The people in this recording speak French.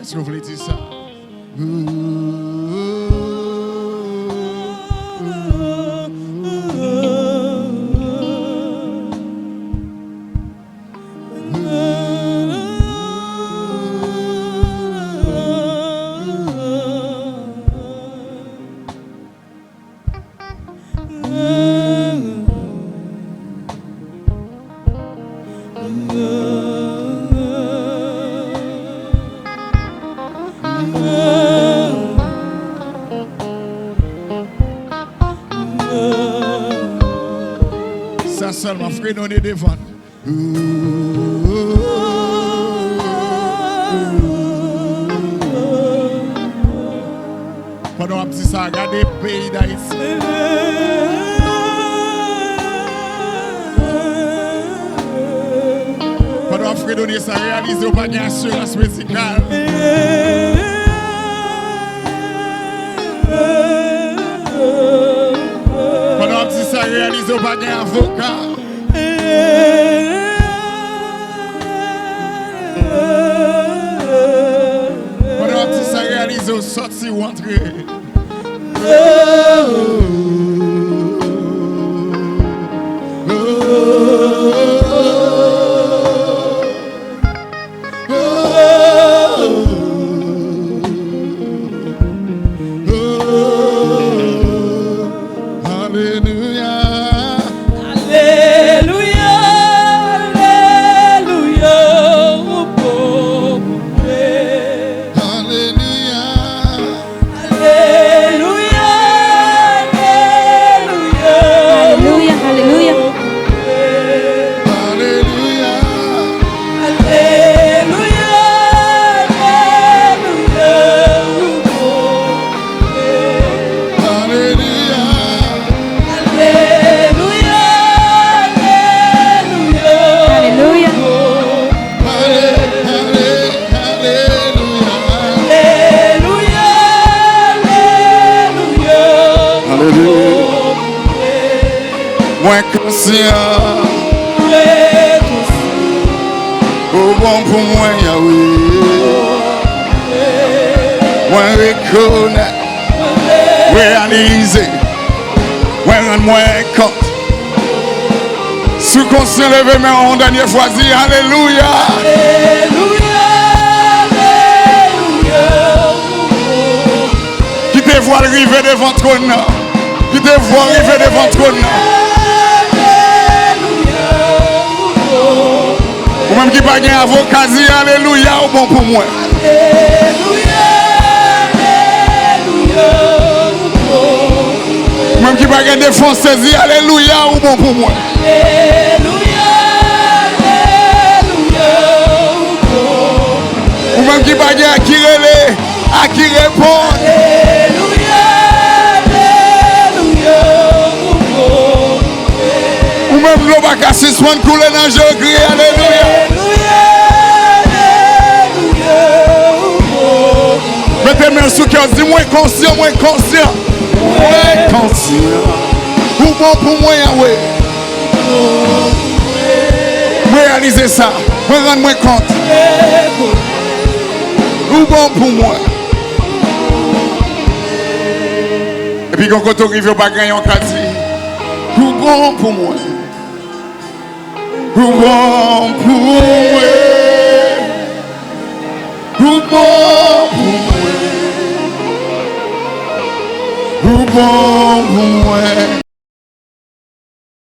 Est-ce que vous voulez dire ça? Ça seulement, frère, on est devant. Pendant un petit ça, regardez le pays d'Haïti. Pendant un frère, donner ça, réaliser au pas d'assurance médicale. Pendant un petit ça, réaliser au pas d'avocat. Pendant un petit ça, réaliser au sorti ou entrer. Moins conscient, au bon pour moi, Yahweh. Moins reconnaître, réaliser, moins rendre moins compte. Sous conscient, levé mes mains en dernière fois, dit Alléluia. Alléluia, Alléluia. Qui te voit arriver devant ton nom, qui te voit arriver devant ton nom. Ou même qui pas un avocat, dit Alléluia, ou bon pour moi. Alléluia, Alléluia. Ou même qui pas un défenseur, dit Alléluia, ou bon pour moi. Alléluia, Alléluia. Ou même qui pas un qui relève, à qui répond. Alléluia, Alléluia. Ou même l'eau va casser soin de couler dans le jeu, crier Alléluia. Mettez mes mains sous cœur, dis moins conscient, moins conscient. Moins conscient. Ou bon pour moi, Yahweh. Réalisez ça, me rendre moins compte. Ou bon pour moi. Et puis quand on arrive au bagage, on dit, ou bon pour moi. Ou bon pour moi. Ou bon pour moi. Ou bon pour moi.